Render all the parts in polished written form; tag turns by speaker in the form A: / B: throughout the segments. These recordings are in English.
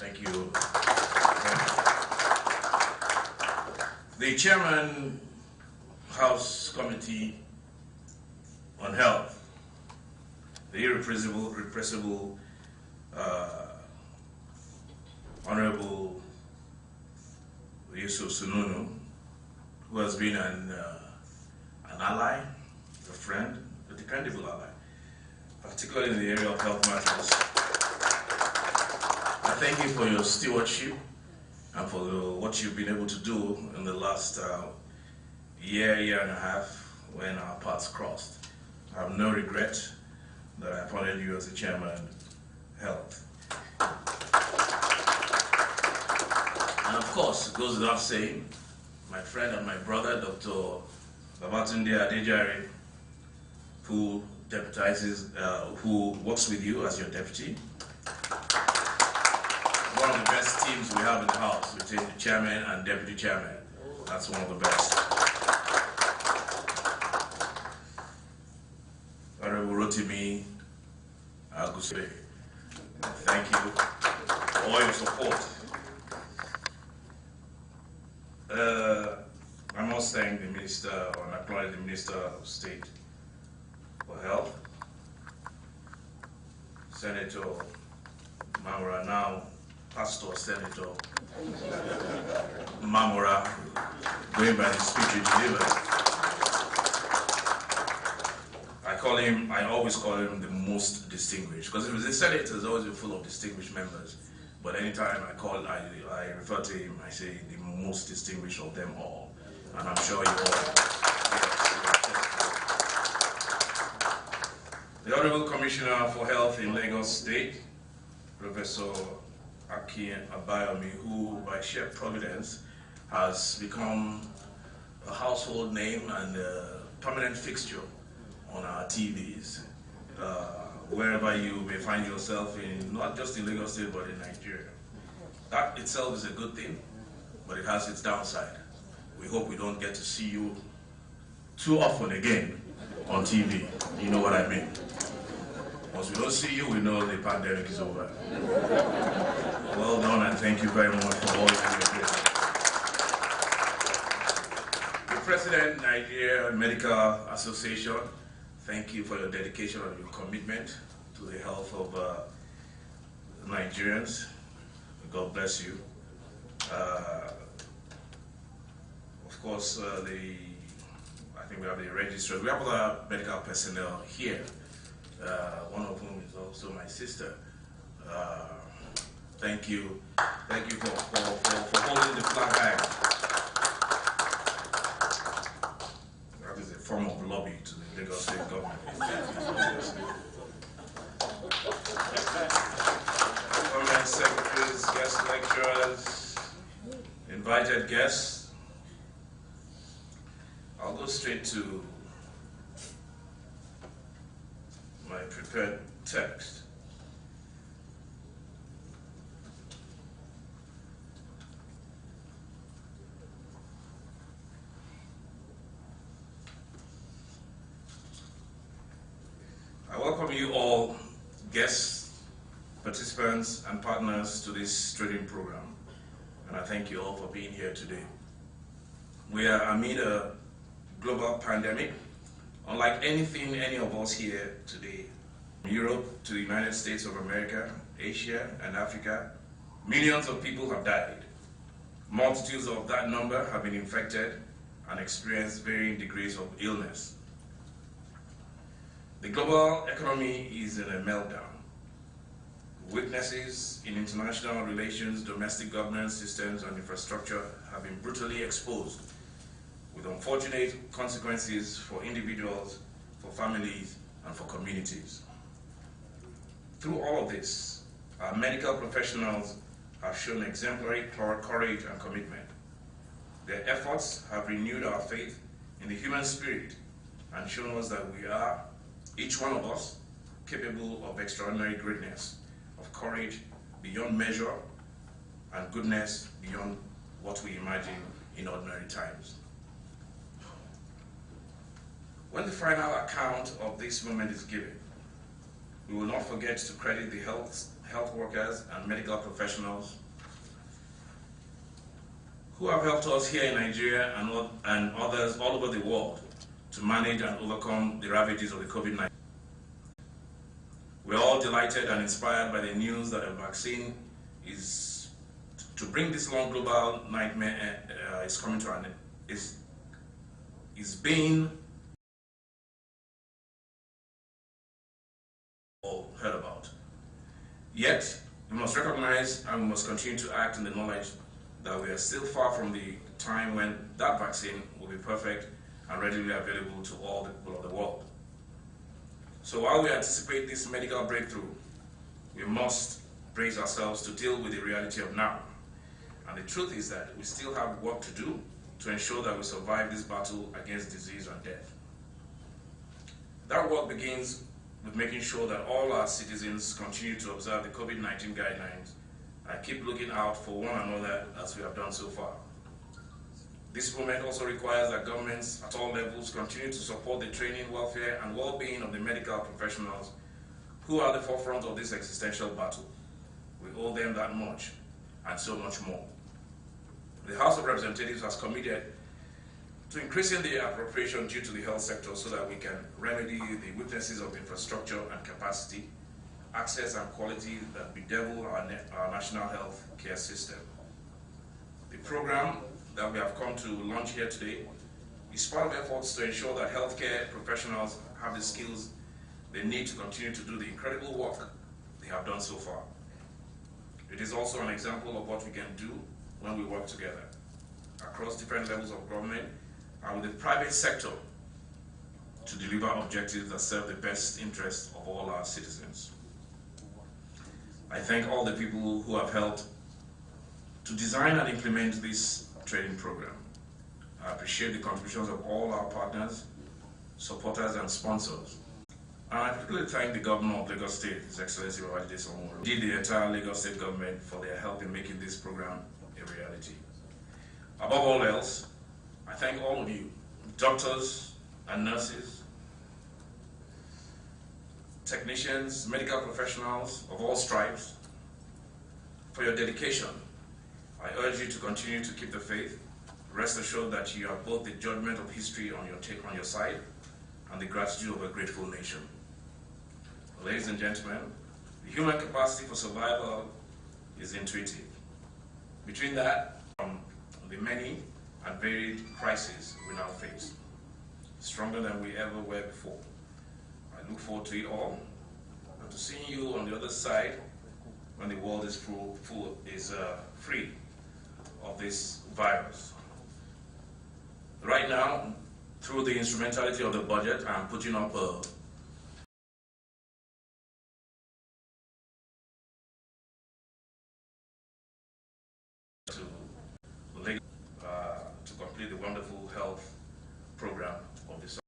A: Thank you. The Chairman, House Committee on Health, the irrepressible Honorable Yusuf Sununu, who has been an ally, a friend, a dependable ally, particularly in the area of health matters. I thank you for your stewardship and for what you've been able to do in the last year and a half when our paths crossed. I have no regret that I appointed you as the Chairman Health. And of course, it goes without saying, my friend and my brother, Dr. Babatunde Adejare, who deputizes, who works with you as your deputy. One of the best teams we have in the House, between the Chairman and Deputy Chairman. That's one of the best. Honorable Rotimi Agusbe, thank you for all your support. I must thank the Minister, or acknowledge the Minister of State for Health, Senator Mamora, now Pastor Senator Mamora, going by the speech he delivered. I always call him the most distinguished, because the Senate has always been full of distinguished members. But anytime I refer to him, I say the most distinguished of them all. And I'm sure you all. The Honorable Commissioner for Health in Lagos State, Professor Akin Abayomi, who by sheer providence has become a household name and a permanent fixture on our TVs, wherever you may find yourself in, not just in Lagos State, but in Nigeria. That itself is a good thing, but it has its downside. We hope we don't get to see you too often again on TV. You know what I mean. Once we don't see you, we know the pandemic is over. Well done, and thank you very much for all you're doing. The President, Nigeria Medical Association, thank you for your dedication and your commitment to the health of Nigerians. God bless you. Of course, I think we have the registrars. We have other medical personnel here, one of whom is also my sister. Thank you. Thank you for holding the flag high. That is a form of lobby to the Lagos State government. Government secretaries, guest lecturers, invited guests. I'll go straight to my prepared text. I welcome you all, guests, participants, and partners to this training program, and I thank you all for being here today. We are amid a global pandemic, unlike anything any of us here today. From Europe to the United States of America, Asia, and Africa, millions of people have died. Multitudes of that number have been infected and experienced varying degrees of illness. The global economy is in a meltdown. Weaknesses in international relations, domestic governance systems, and infrastructure have been brutally exposed, with unfortunate consequences for individuals, for families, and for communities. Through all of this, our medical professionals have shown exemplary courage and commitment. Their efforts have renewed our faith in the human spirit and shown us that we are, each one of us, capable of extraordinary greatness, of courage beyond measure, and goodness beyond what we imagine in ordinary times. When the final account of this moment is given, We will not forget to credit the health workers and medical professionals who have helped us here in Nigeria and others all over the world to manage and overcome the ravages of the COVID-19. We're all delighted and inspired by the news that a vaccine is to bring this long global nightmare is coming to an end. Is being all heard about. Yet, we must recognize and we must continue to act in the knowledge that we are still far from the time when that vaccine will be perfect and readily available to all the people of the world. So while we anticipate this medical breakthrough, we must brace ourselves to deal with the reality of now. And the truth is that we still have work to do to ensure that we survive this battle against disease and death. That work begins with making sure that all our citizens continue to observe the COVID-19 guidelines and keep looking out for one another as we have done so far. This moment also requires that governments at all levels continue to support the training, welfare, and well-being of the medical professionals who are at the forefront of this existential battle. We owe them that much and so much more. The House of Representatives has committed to increasing the appropriation due to the health sector so that we can remedy the weaknesses of infrastructure and capacity, access and quality that bedevil our national health care system. The program that we have come to launch here today is part of efforts to ensure that healthcare professionals have the skills they need to continue to do the incredible work they have done so far. It is also an example of what we can do when we work together across different levels of government and with the private sector to deliver objectives that serve the best interests of all our citizens. I thank all the people who have helped to design and implement this training program. I appreciate the contributions of all our partners, supporters, and sponsors. And I particularly thank the Governor of Lagos State, His Excellency Babajide Sanwo-Olu, indeed the entire Lagos State government for their help in making this program a reality. Above all else, I thank all of you, doctors and nurses, technicians, medical professionals of all stripes, for your dedication. I urge you to continue to keep the faith. Rest assured that you have both the judgment of history on your side and the gratitude of a grateful nation. Ladies and gentlemen, the human capacity for survival is intuitive. Between that, the many and varied crises we now face, stronger than we ever were before. I look forward to it all and to seeing you on the other side when the world is free of this virus. Right now, through the instrumentality of the budget, I'm putting up a to complete the wonderful health program of this.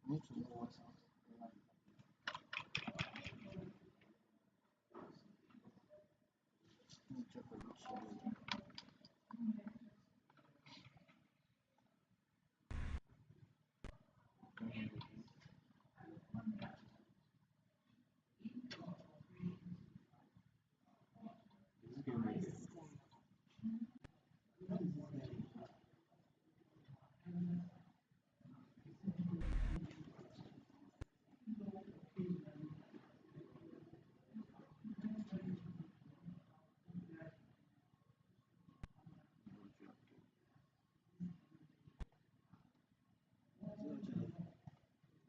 B: Need to know what need to check for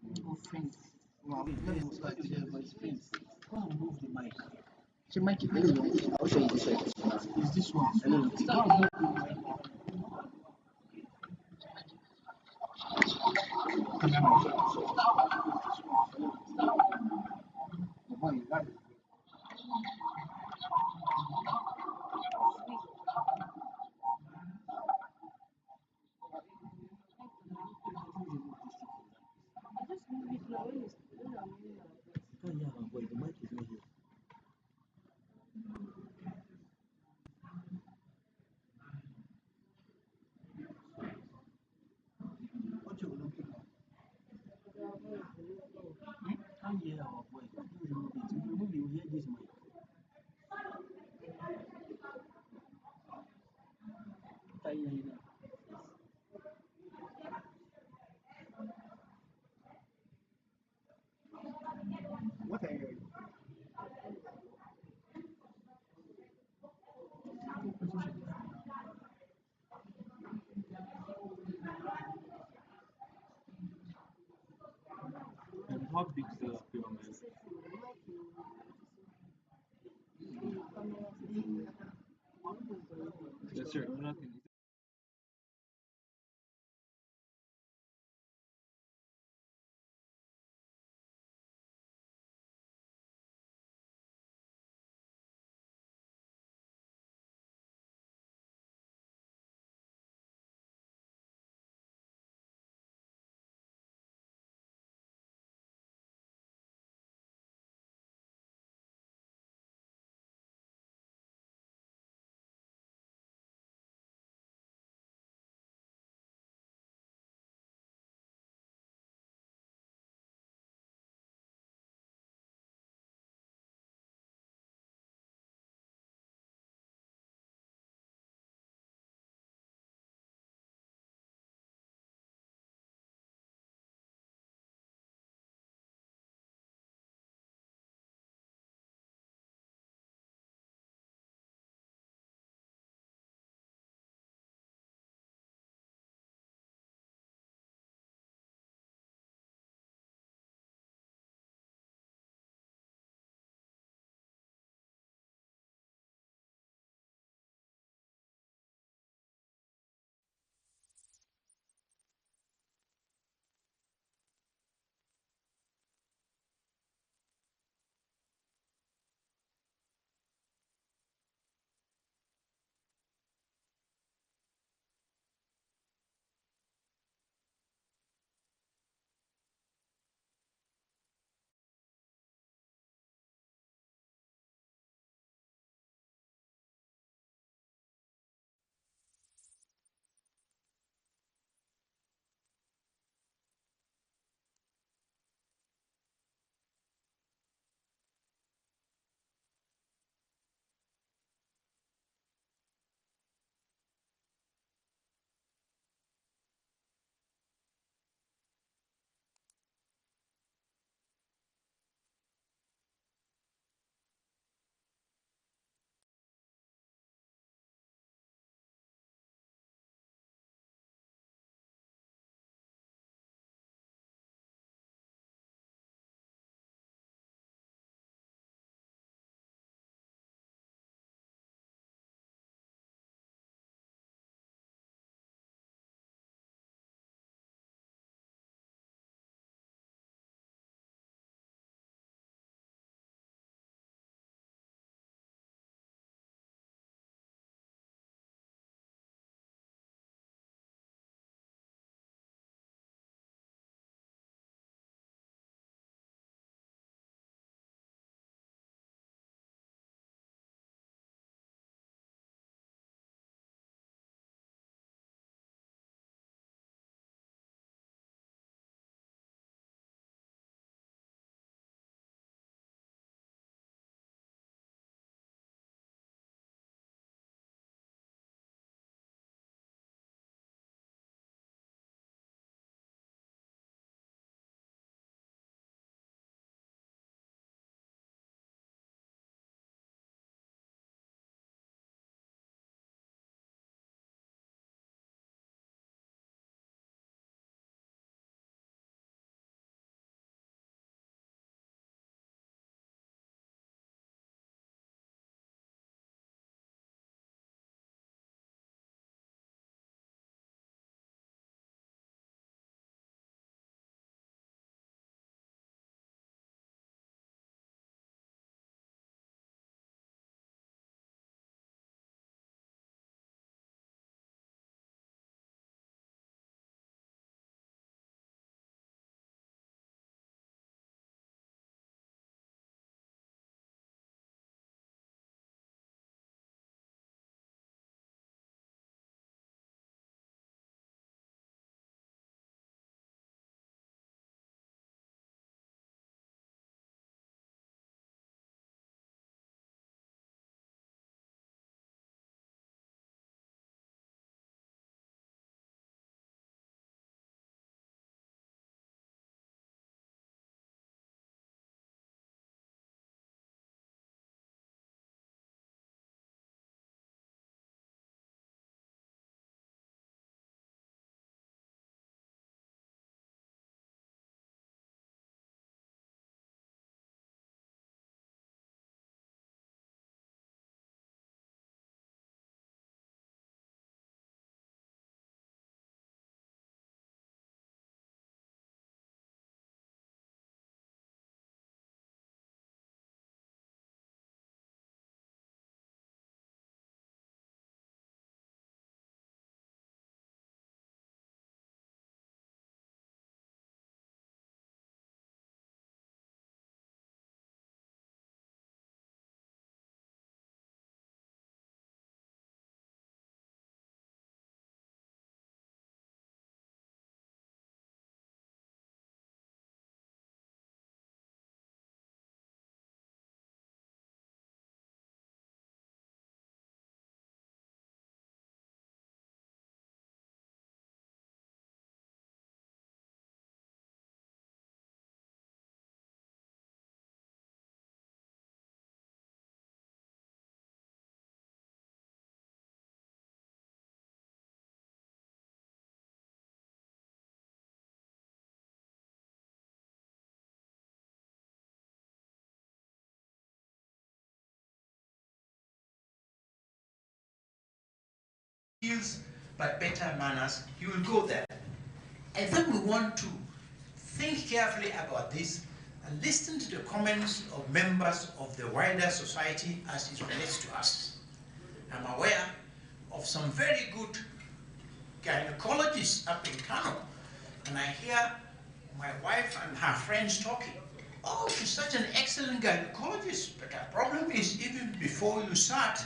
B: which oh friends. Wow, let me start to hear voice friends. Go and move the mic. The mic is really long. I'll show you this one. Is this one? I don't know. Go and move the mic. The mic, right? Oh yeah, boy, the mic is not here. What you looking for? Can't hear our voice. You remove it. If you remove it, you hear this mic. Can you hear now? What are you? And how big is the pyramid? Yes, sir. Nothing.
C: skills but better manners, he will go there. I think we want to think carefully about this and listen to the comments of members of the wider society as it relates to us. I'm aware of some very good gynecologists up in Kano, and I hear my wife and her friends talking. Oh, she's such an excellent gynecologist, but her problem is even before you start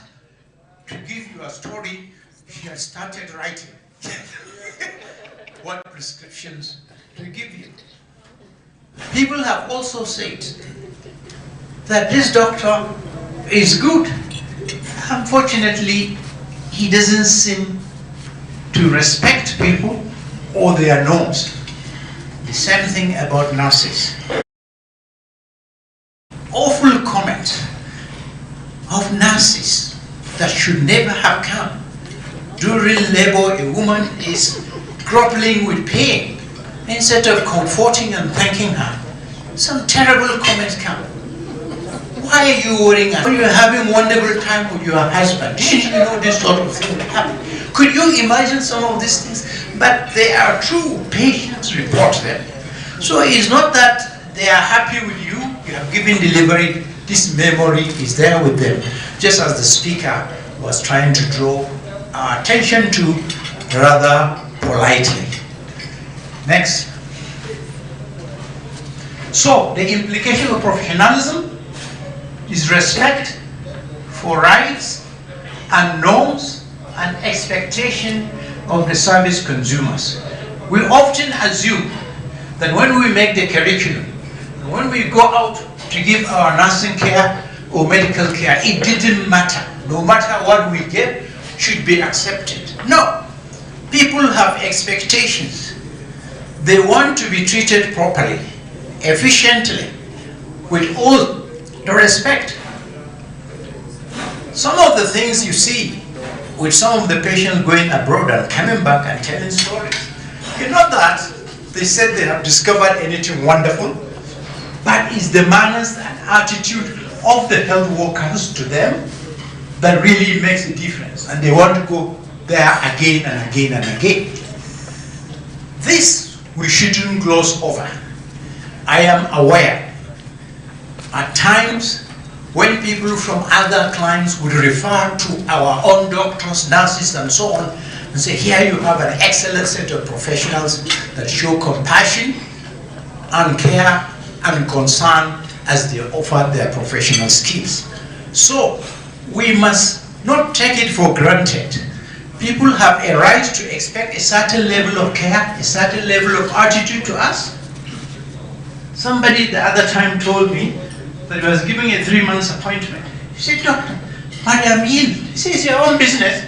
C: to give your story, she has started writing what prescriptions to give you. People have also said that this doctor is good. Unfortunately, he doesn't seem to respect people or their norms. The same thing about nurses. Awful comments of nurses that should never have come. During labor, a woman is grappling with pain. Instead of comforting and thanking her, some terrible comments come. Why are you worrying? When you're having wonderful time with your husband, didn't you know this sort of thing would happen? Could you imagine some of these things? But they are true. Patients report them. So it's not that they are happy with you. You have given delivery. This memory is there with them. Just as the speaker was trying to draw our attention to rather politely. Next. So the implication of professionalism is respect for rights and norms and expectation of the service consumers. We often assume that when we make the curriculum, when we go out to give our nursing care or medical care, it didn't matter. No matter what we give, should be accepted. No. People have expectations. They want to be treated properly, efficiently, with all the respect. Some of the things you see with some of the patients going abroad and coming back and telling stories, it's not that they said they have discovered anything wonderful, but it's the manners and attitude of the health workers to them that really makes a difference, and they want to go there again and again and again. This we shouldn't gloss over. I am aware at times when people from other clients would refer to our own doctors, nurses, and so on, and say, here you have an excellent set of professionals that show compassion and care and concern as they offer their professional skills. So we must not take it for granted. People have a right to expect a certain level of care, a certain level of attitude to us. Somebody the other time told me that he was giving a 3 months appointment. He said, doctor, I am ill. He said, it's your own business.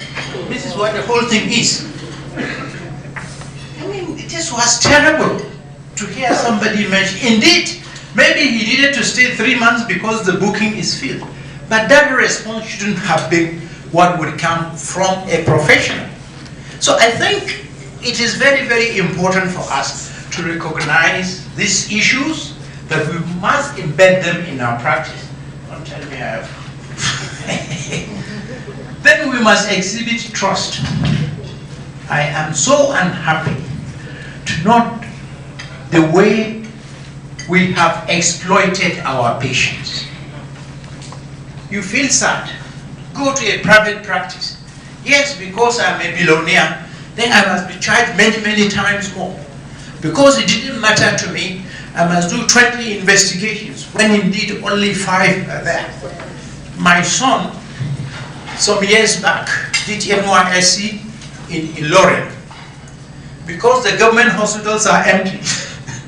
C: This is what the whole thing is. I mean, this was terrible to hear somebody mention. Indeed, maybe he needed to stay 3 months because the booking is filled. But that response shouldn't have been what would come from a professional. So I think it is very, very important for us to recognize these issues, that we must embed them in our practice. Don't tell me I have. Then we must exhibit trust. I am so unhappy to note the way we have exploited our patients. You feel sad. Go to a private practice. Yes, because I'm a billionaire, then I must be charged many, many times more. Because it didn't matter to me, I must do 20 investigations, when indeed only 5 are there. My son, some years back, did NYSC in Ilorin. Because the government hospitals are empty,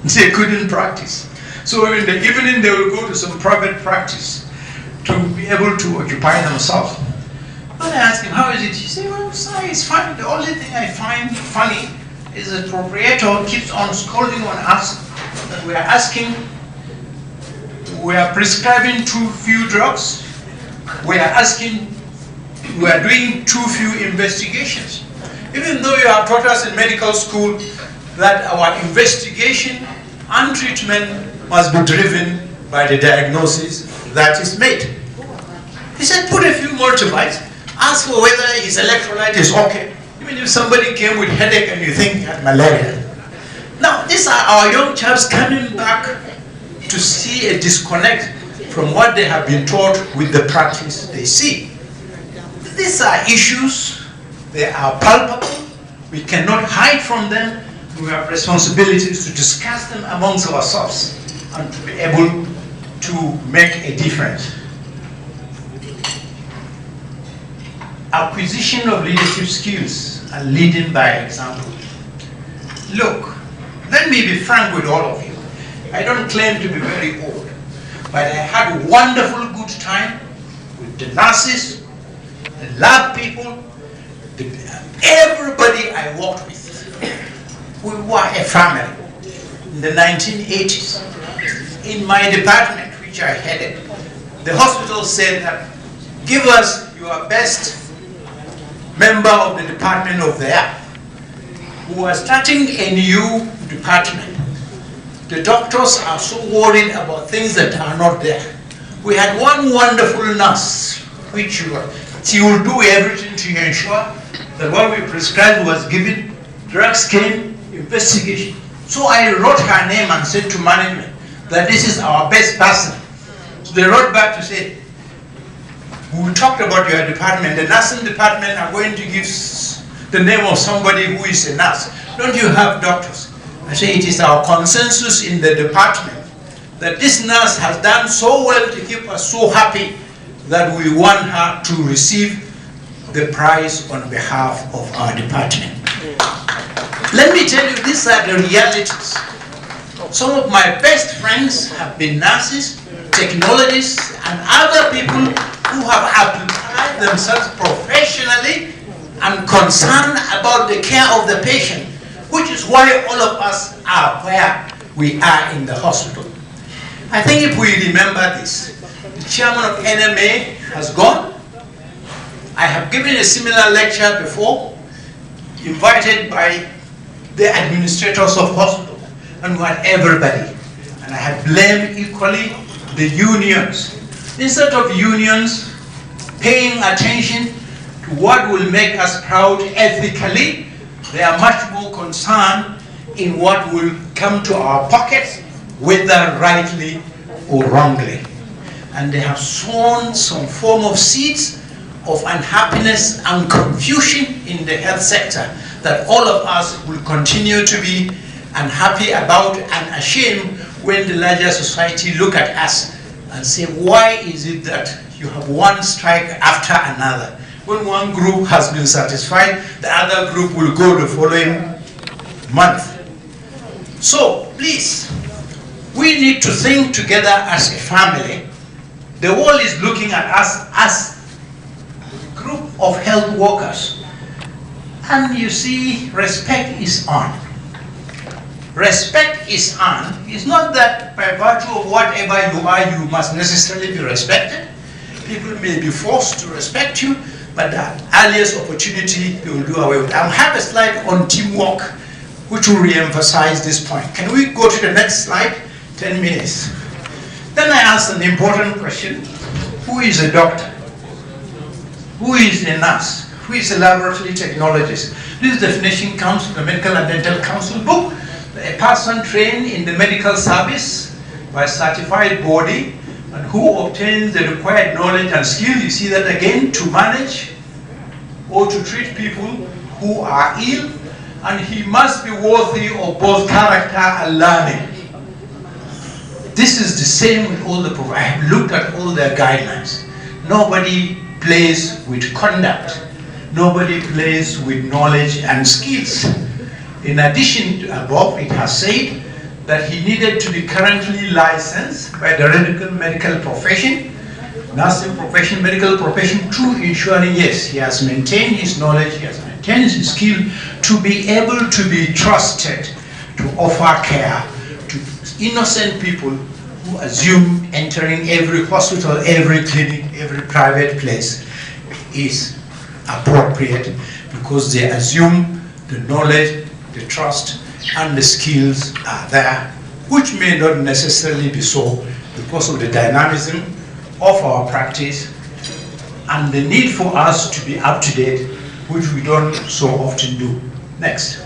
C: they couldn't practice. So in the evening, they will go to some private practice to be able to occupy themselves. When I asked him, how is it? He said, well, sir, it's fine. The only thing I find funny is the proprietor keeps on scolding on us that we are asking, we are prescribing too few drugs, we are asking, we are doing too few investigations. Even though you have taught us in medical school that our investigation and treatment must be driven by the diagnosis that is made. He said, put a few multiplies, ask for whether his electrolyte is okay. Even if somebody came with headache and you think he had malaria. Now, these are our young chaps coming back to see a disconnect from what they have been taught with the practice they see. These are issues, they are palpable, we cannot hide from them, we have responsibilities to discuss them amongst ourselves and to be able to make a difference. Acquisition of leadership skills and leading by example. Look, let me be frank with all of you. I don't claim to be very old, but I had a wonderful good time with the nurses, the lab people, everybody I worked with. We were a family. In the 1980s, in my department, which I headed, the hospital said that, give us your best member of the department of the year. We are starting a new department. The doctors are so worried about things that are not there. We had one wonderful nurse, which she will do everything to ensure that what we prescribed was given, drugs came, investigation. So I wrote her name and said to management that this is our best person. So they wrote back to say, we talked about your department. The nursing department are going to give the name of somebody who is a nurse. Don't you have doctors? I say it is our consensus in the department that this nurse has done so well to keep us so happy that we want her to receive the prize on behalf of our department. Let me tell you, these are the realities. Some of my best friends have been nurses, technologists, and other people who have applied themselves professionally and concerned about the care of the patient, which is why all of us are where we are in the hospital. I think if we remember this, the chairman of NMA has gone. I have given a similar lecture before, invited by the administrators of hospitals, and we had everybody. And I have blamed equally the unions. Instead of unions paying attention to what will make us proud ethically, they are much more concerned in what will come to our pockets, whether rightly or wrongly. And they have sown some form of seeds of unhappiness and confusion in the health sector that all of us will continue to be unhappy about and ashamed when the larger society look at us and say, why is it that you have one strike after another? When one group has been satisfied, the other group will go the following month. So, please, we need to think together as a family. The world is looking at us as a group of health workers. And you see, respect is on. Respect is on. It's not that by virtue of whatever you are, you must necessarily be respected. People may be forced to respect you, but the earliest opportunity they will do away with. I'll have a slide on teamwork, which will re-emphasize this point. Can we go to the next slide? 10 minutes. Then I asked an important question. Who is a doctor? Who is a nurse? Who is a laboratory technologist? This definition comes from the Medical and Dental Council book. A person trained in the medical service by a certified body and who obtains the required knowledge and skill, you see that again, to manage or to treat people who are ill, and he must be worthy of both character and learning. This is the same with all the providers. I have looked at all their guidelines. Nobody plays with conduct. Nobody plays with knowledge and skills. In addition to above, it has said that he needed to be currently licensed by the medical profession, nursing profession, medical profession, to ensuring, yes, he has maintained his knowledge, he has maintained his skill to be able to be trusted to offer care to innocent people who assume entering every hospital, every clinic, every private place is appropriate because they assume the knowledge, the trust, and the skills are there, which may not necessarily be so because of the dynamism of our practice and the need for us to be up to date which we don't so often do. Next.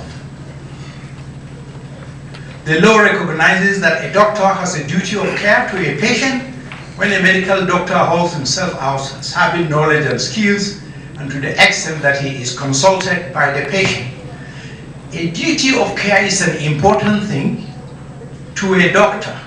C: The law recognizes that a doctor has a duty of care to a patient when a medical doctor holds himself out as having knowledge and skills, and to the extent that he is consulted by the patient. A duty of care is an important thing to a doctor.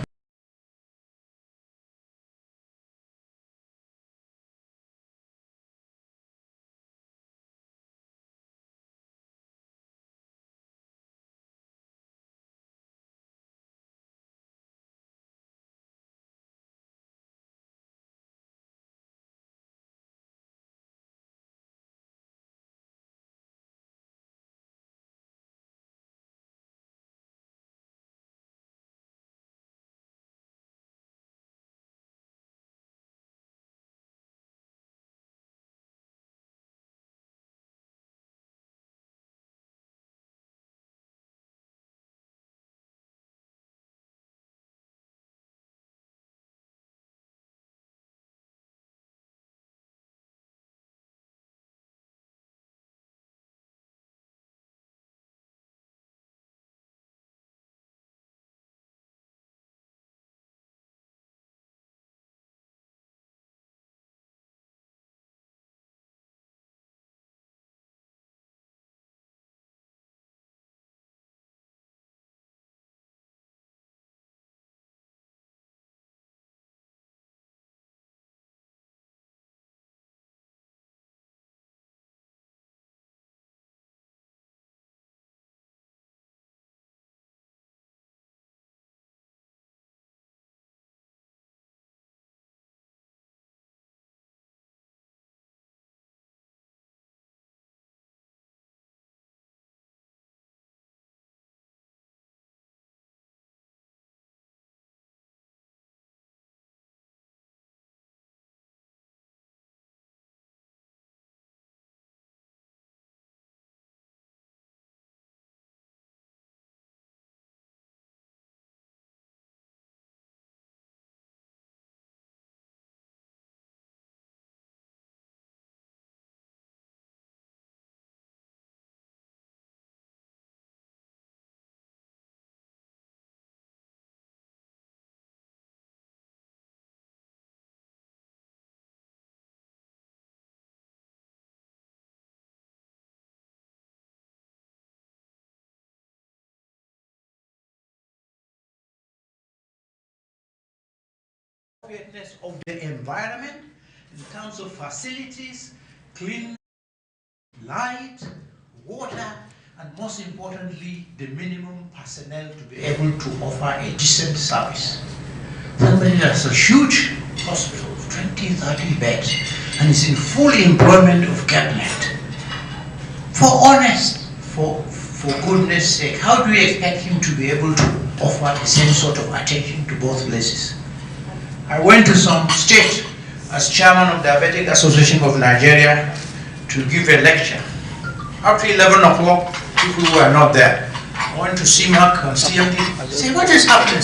C: Appropriateness of the environment in terms of facilities, clean light, water, and most importantly, the minimum personnel to be able to offer a decent service. Somebody has a huge hospital of 20, 30 beds and is in full employment of cabinet. For goodness sake, how do you expect him to be able to offer the same sort of attention to both places? I went to some state as chairman of the Diabetic Association of Nigeria to give a lecture. After 11 o'clock, people were not there. I went to CMAC and CMD. I said, what is happening?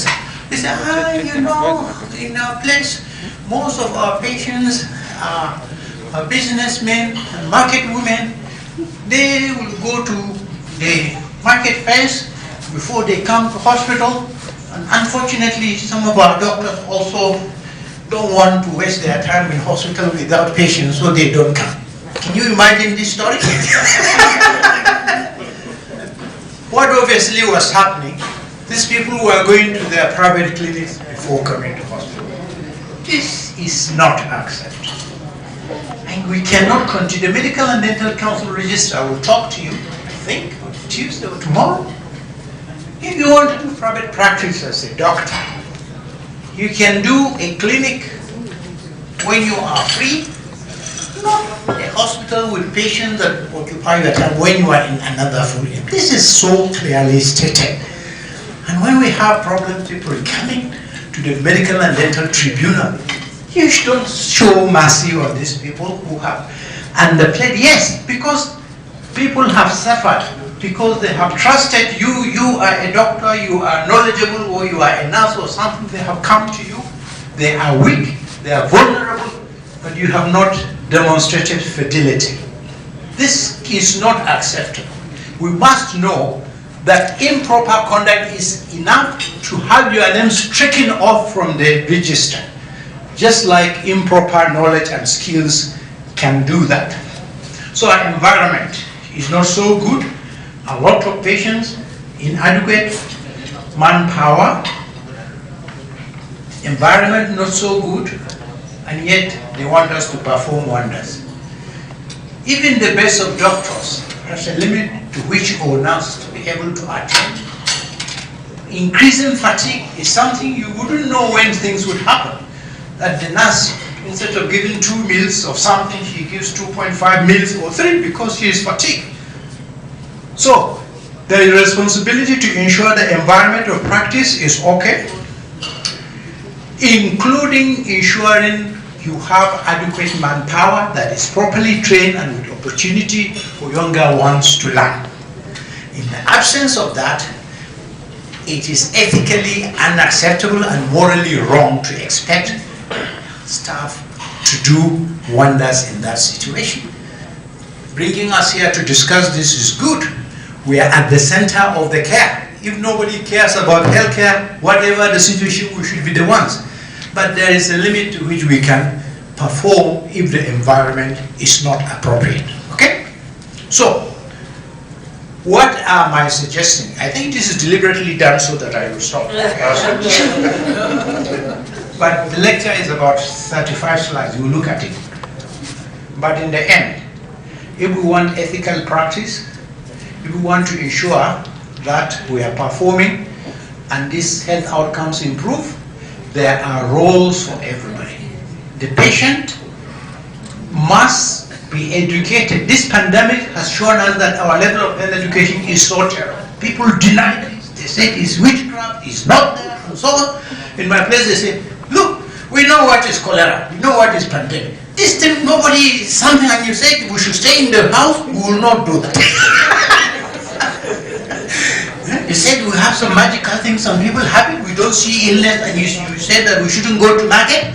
C: They said, you know, in our place, most of our patients are businessmen and market women. They will go to the market fairs before they come to hospital. And unfortunately, some of our doctors also don't want to waste their time in hospital without patients, so they don't come. Can you imagine this story? What obviously was happening, these people were going to their private clinics before coming to hospital. This is not acceptable. And we cannot continue. The Medical and Dental Council Register will talk to you, I think, on Tuesday or tomorrow. If you want to do private practice as a doctor, you can do a clinic when you are free, not a hospital with patients that occupy your time when you are in another full. This is so clearly stated. And when we have problems, people coming to the Medical and Dental Tribunal, you don't show mercy on these people who have underplayed. Yes, because people have suffered, because they have trusted you. You are a doctor, you are knowledgeable, or you are a nurse or something. They have come to you. They are weak, they are vulnerable, but you have not demonstrated fidelity. This is not acceptable. We must know that improper conduct is enough to have your name stricken off from the register, just like improper knowledge and skills can do that. So our environment is not so good, a lot of patients, inadequate manpower, environment not so good, and yet they want us to perform wonders. Even the best of doctors has a limit to which or nurse to be able to attend. Increasing fatigue is something you wouldn't know when things would happen. That the nurse, instead of giving 2 meals of something, she gives 2.5 meals or 3 because she is fatigued. So, there is responsibility to ensure the environment of practice is okay, including ensuring you have adequate manpower that is properly trained and with opportunity for younger ones to learn. In the absence of that, it is ethically unacceptable and morally wrong to expect staff to do wonders in that situation. Bringing us here to discuss this is good. We are at the center of the care. If nobody cares about healthcare, whatever the situation, we should be the ones. But there is a limit to which we can perform if the environment is not appropriate. Okay? So, what am I suggesting? I think this is deliberately done so that I will stop. But the lecture is about 35 slides. You look at it. But in the end, if we want ethical practice, if we want to ensure that we are performing and these health outcomes improve, there are roles for everybody. The patient must be educated. This pandemic has shown us that our level of health education is so terrible. People deny this. They say it's witchcraft, it's not there, and so on. In my place they say, look, we know what is cholera, we know what is pandemic. This thing, nobody, something, and you say we should stay in the house, we will not do that. You said we have some magical things, some people have it, we don't see illness, and you said that we shouldn't go to market.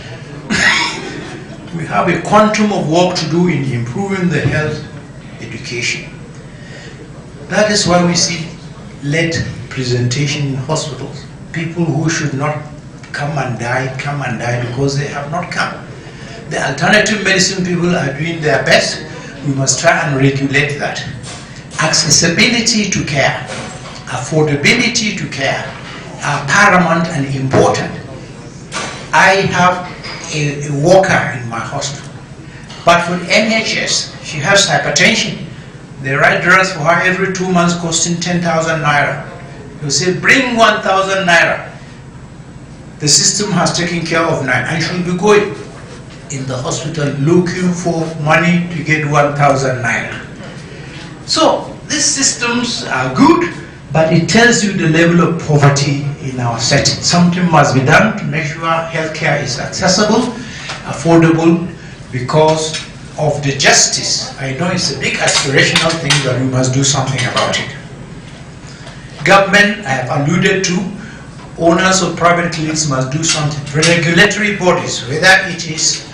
C: We have a quantum of work to do in improving the health education. That is why we see late presentation in hospitals. People who should not come and die because they have not come. The alternative medicine people are doing their best. We must try and regulate that. Accessibility to care, affordability to care are paramount and important. I have a worker in my hospital, but for NHS, she has hypertension. They write drugs for her every 2 months costing 10,000 naira. You say, bring 1,000 naira. The system has taken care of 9 and she'll be going in the hospital looking for money to get 1,000 naira. So, these systems are good, but it tells you the level of poverty in our setting. Something must be done to make sure healthcare is accessible, affordable, because of the justice. I know it's a big aspirational thing, but we must do something about it. Government, I have alluded to, owners of private clinics must do something. Regulatory bodies, whether it is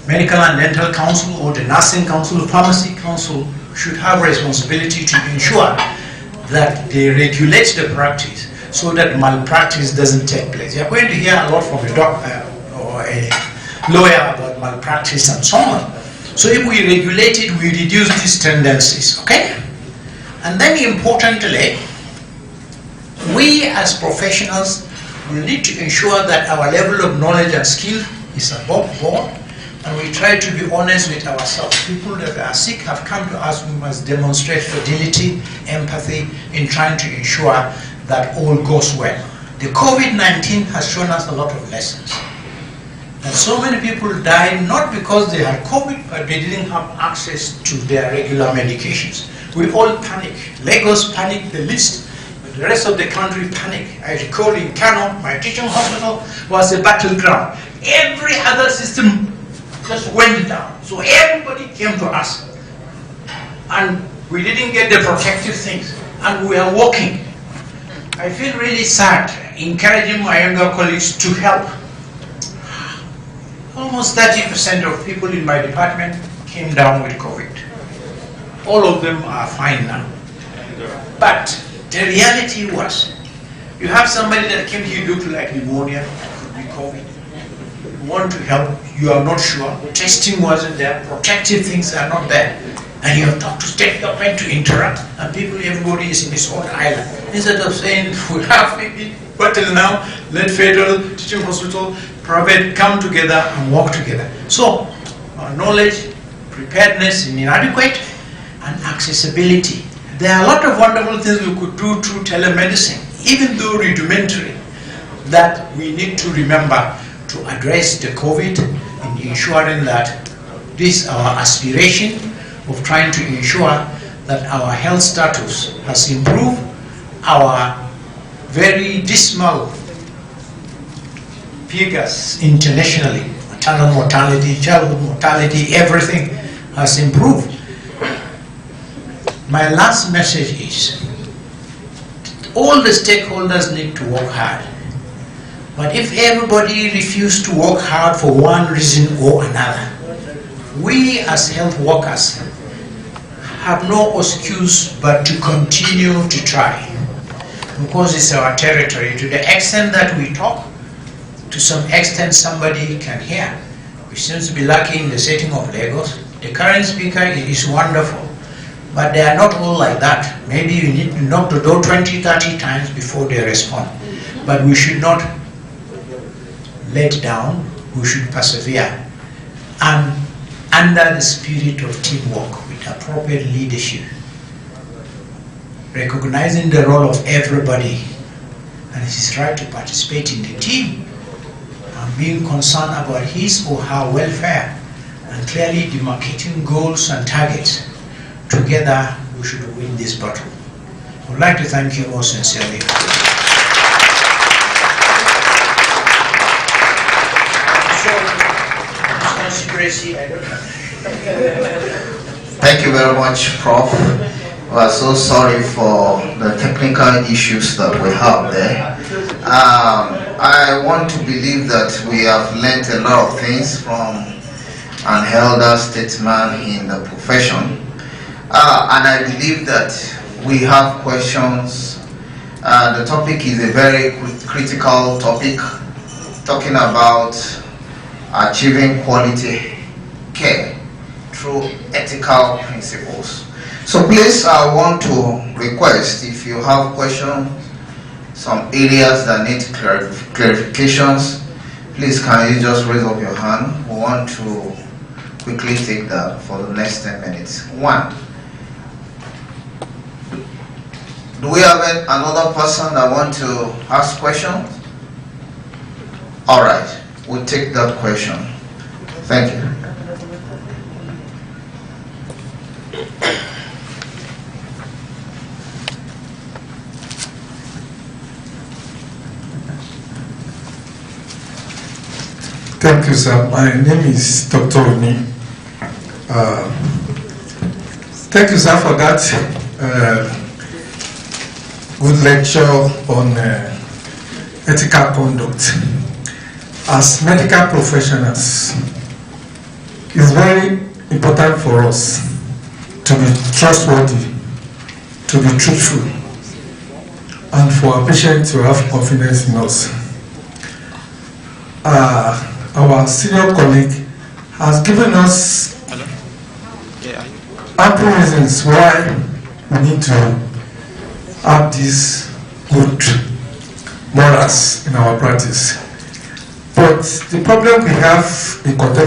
C: Medical and Dental Council or the Nursing Council, Pharmacy Council, should have responsibility to ensure that they regulate the practice so that malpractice doesn't take place. You're going to hear a lot from a doctor or a lawyer about malpractice and so on. So if we regulate it, we reduce these tendencies, okay? And then importantly, we as professionals will need to ensure that our level of knowledge and skill is above board, and we try to be honest with ourselves. People that are sick have come to us, we must demonstrate fidelity, empathy in trying to ensure that all goes well. The COVID-19 has shown us a lot of lessons. And so many people died not because they had COVID, but they didn't have access to their regular medications. We all panicked. Lagos panicked the least, but the rest of the country panicked. I recall in Kano, my teaching hospital was a battleground. Every other system just went down. So everybody came to us. And we didn't get the protective things. And we are working. I feel really sad encouraging my younger colleagues to help. Almost 30% of people in my department came down with COVID. all of them are fine now. But the reality was, you have somebody that came here look like pneumonia, could be COVID. You want to help, you are not sure. Testing wasn't there, protective things are not there. And you have talked to state government to interact, and people, everybody is in his own island. Instead of saying, we have maybe, but till now, let federal, teaching hospital, private come together and work together. So, our knowledge, preparedness is inadequate, and accessibility. There are a lot of wonderful things we could do through telemedicine, even though rudimentary, that we need to remember to address the COVID in ensuring that this is our aspiration of trying to ensure that our health status has improved, our very dismal figures internationally, maternal mortality, childhood mortality, everything has improved. My last message is, all the stakeholders need to work hard. But if everybody refuses to work hard for one reason or another, we as health workers have no excuse but to continue to try, because it's our territory. To the extent that we talk, to some extent somebody can hear. We seem to be lucky in the setting of Lagos. The current speaker is wonderful, but they are not all like that. Maybe you need to knock the door 20, 30 times before they respond. But we should not let down, we should persevere. And under the spirit of teamwork with appropriate leadership, recognizing the role of everybody and his right to participate in the team, and being concerned about his or her welfare, and clearly demarcating goals and targets. Together, we should win this battle. I would like to thank you all sincerely.
D: Thank you very much, Prof. We are so sorry for the technical issues that we have there. I want to believe that we have learned a lot of things from an elder statesman in the profession. And I believe that we have questions. The topic is a very critical topic, talking about achieving quality care through ethical principles. So please, I want to request, if you have questions, some areas that need clarifications, please can you just raise up your hand. We want to quickly take that for the next 10 minutes. One. Do we have another person that want to ask questions? All right, we'll take that question. Thank you.
E: Thank you, sir. My name is Dr. Oni. Thank you, sir, for that good lecture on ethical conduct. As medical professionals, it's very important for us to be trustworthy, to be truthful, and for our patients to have confidence in us. Our senior colleague has given us ample reasons why we need to have these good morals in our practice. But the problem we have in contemporary